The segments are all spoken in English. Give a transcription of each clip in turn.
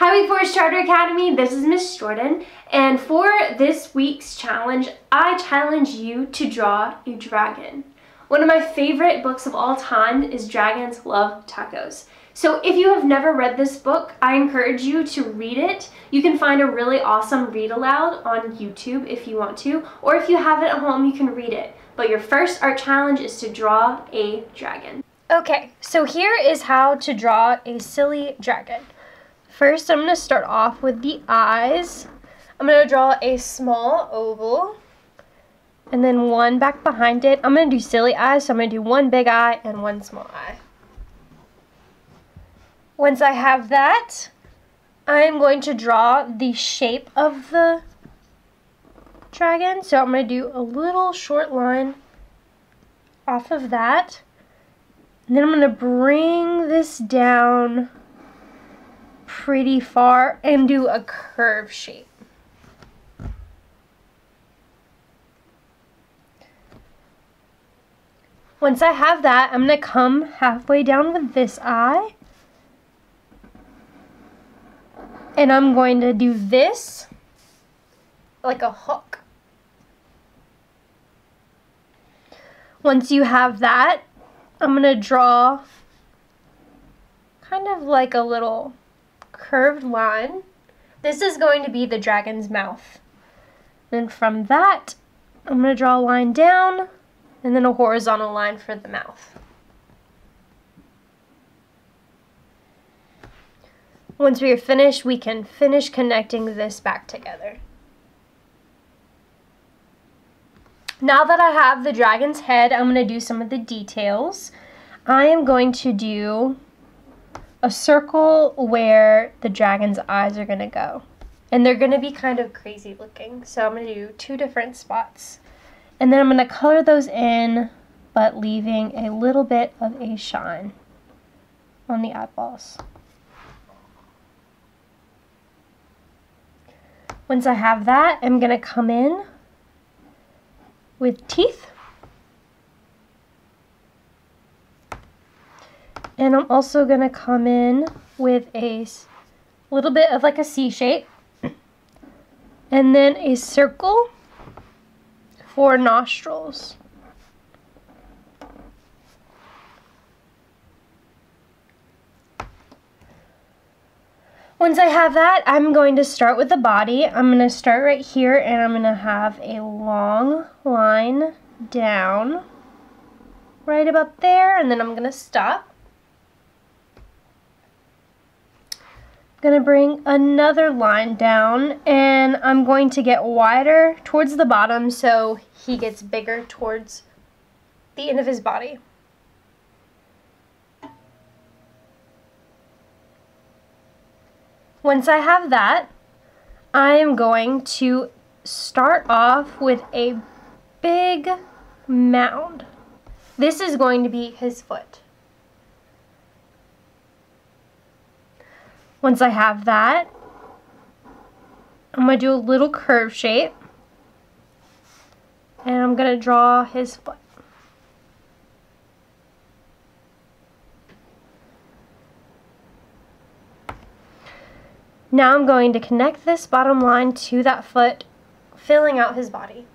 Hi Wake Forest Charter Academy, this is Miss Jordan, and for this week's challenge, I challenge you to draw a dragon. One of my favorite books of all time is Dragons Love Tacos. So if you have never read this book, I encourage you to read it. You can find a really awesome read aloud on YouTube if you want to, or if you have it at home, you can read it. But your first art challenge is to draw a dragon. Okay, so here is how to draw a silly dragon. First, I'm going to start off with the eyes. I'm going to draw a small oval and then one back behind it. I'm going to do silly eyes, so I'm going to do one big eye and one small eye. Once I have that, I'm going to draw the shape of the dragon. So I'm going to do a little short line off of that. And then I'm going to bring this down pretty far and do a curve shape. Once I have that, I'm going to come halfway down with this eye. And I'm going to do this like a hook. Once you have that, I'm going to draw kind of like a little curved line. This is going to be the dragon's mouth. Then from that, I'm going to draw a line down and then a horizontal line for the mouth. Once we are finished, we can finish connecting this back together. Now that I have the dragon's head, I'm going to do some of the details. I am going to do a circle where the dragon's eyes are going to go. And they're going to be kind of crazy looking. So I'm going to do 2 different spots. And then I'm going to color those in, but leaving a little bit of a shine on the eyeballs. Once I have that, I'm going to come in with teeth. And I'm also going to come in with a little bit of like a C shape. And then a circle for nostrils. Once I have that, I'm going to start with the body. I'm going to start right here and I'm going to have a long line down right about there, and then I'm going to stop. I'm going to bring another line down and I'm going to get wider towards the bottom so he gets bigger towards the end of his body. Once I have that, I am going to start off with a big mound. This is going to be his foot. Once I have that, I'm going to do a little curve shape. And I'm going to draw his foot. Now I'm going to connect this bottom line to that foot, filling out his body.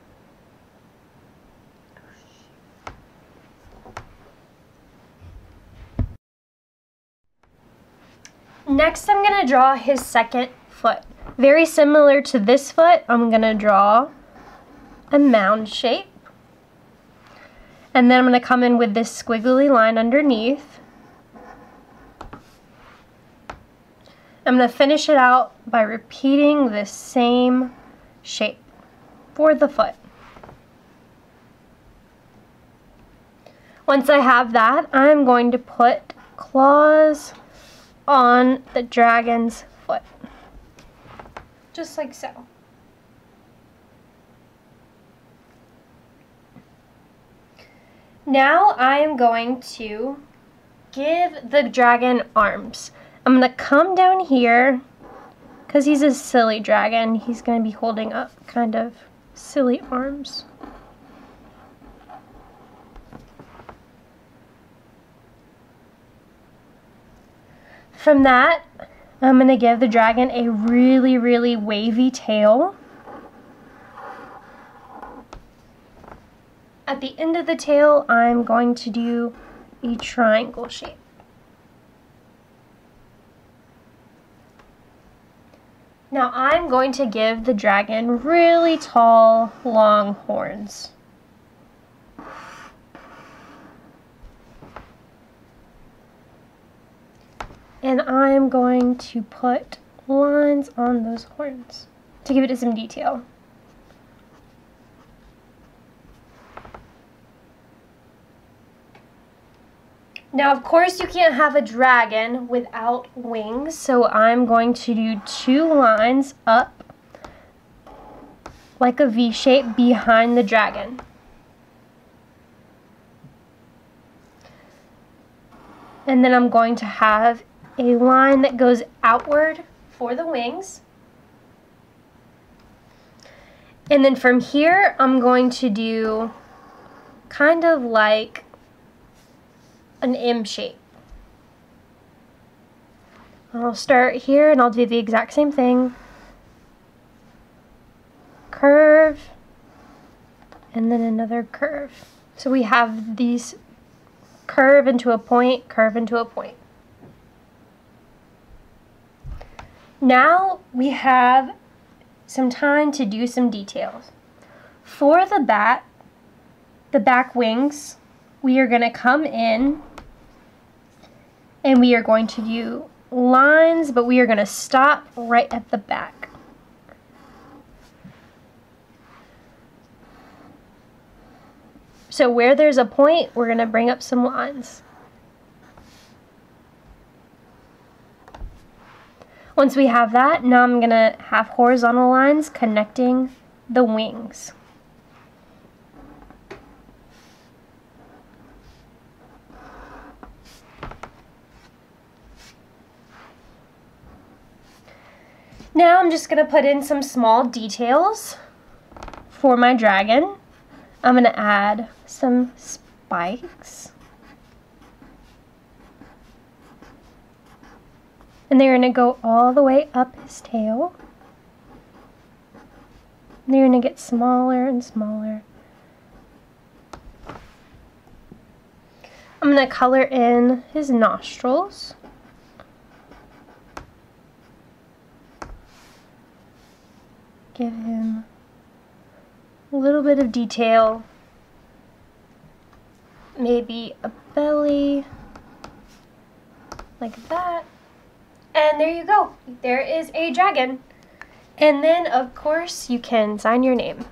Next, I'm going to draw his second foot. Very similar to this foot, I'm going to draw a mound shape. And then I'm going to come in with this squiggly line underneath. I'm going to finish it out by repeating the same shape for the foot. Once I have that, I'm going to put claws on the dragon's foot. Just like so. Now I am going to give the dragon arms. I'm going to come down here, because he's a silly dragon, he's going to be holding up kind of silly arms. From that, I'm going to give the dragon a really, really wavy tail. At the end of the tail, I'm going to do a triangle shape. Now I'm going to give the dragon really tall, long horns. And I'm going to put lines on those horns to give it some detail. Now, of course, you can't have a dragon without wings, so I'm going to do 2 lines up like a V shape behind the dragon. And then I'm going to have a line that goes outward for the wings. And then from here, I'm going to do kind of like an M shape. I'll start here and I'll do the exact same thing. Curve, and then another curve. So we have these curve into a point, curve into a point. Now we have some time to do some details. For the back wings, we are going to come in and we are going to do lines, but we are going to stop right at the back. So where there's a point, we're going to bring up some lines. Once we have that, now I'm going to have horizontal lines connecting the wings. Now I'm just going to put in some small details for my dragon. I'm going to add some spikes. And they're going to go all the way up his tail. And they're going to get smaller and smaller. I'm going to color in his nostrils. Give him a little bit of detail. Maybe a belly, like that. And there you go. There is a dragon. And then, of course, you can sign your name.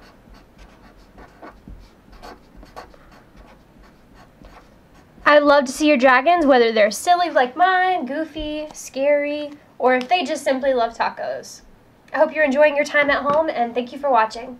I love to see your dragons, whether they're silly like mine, goofy, scary, or if they just simply love tacos. I hope you're enjoying your time at home, and thank you for watching.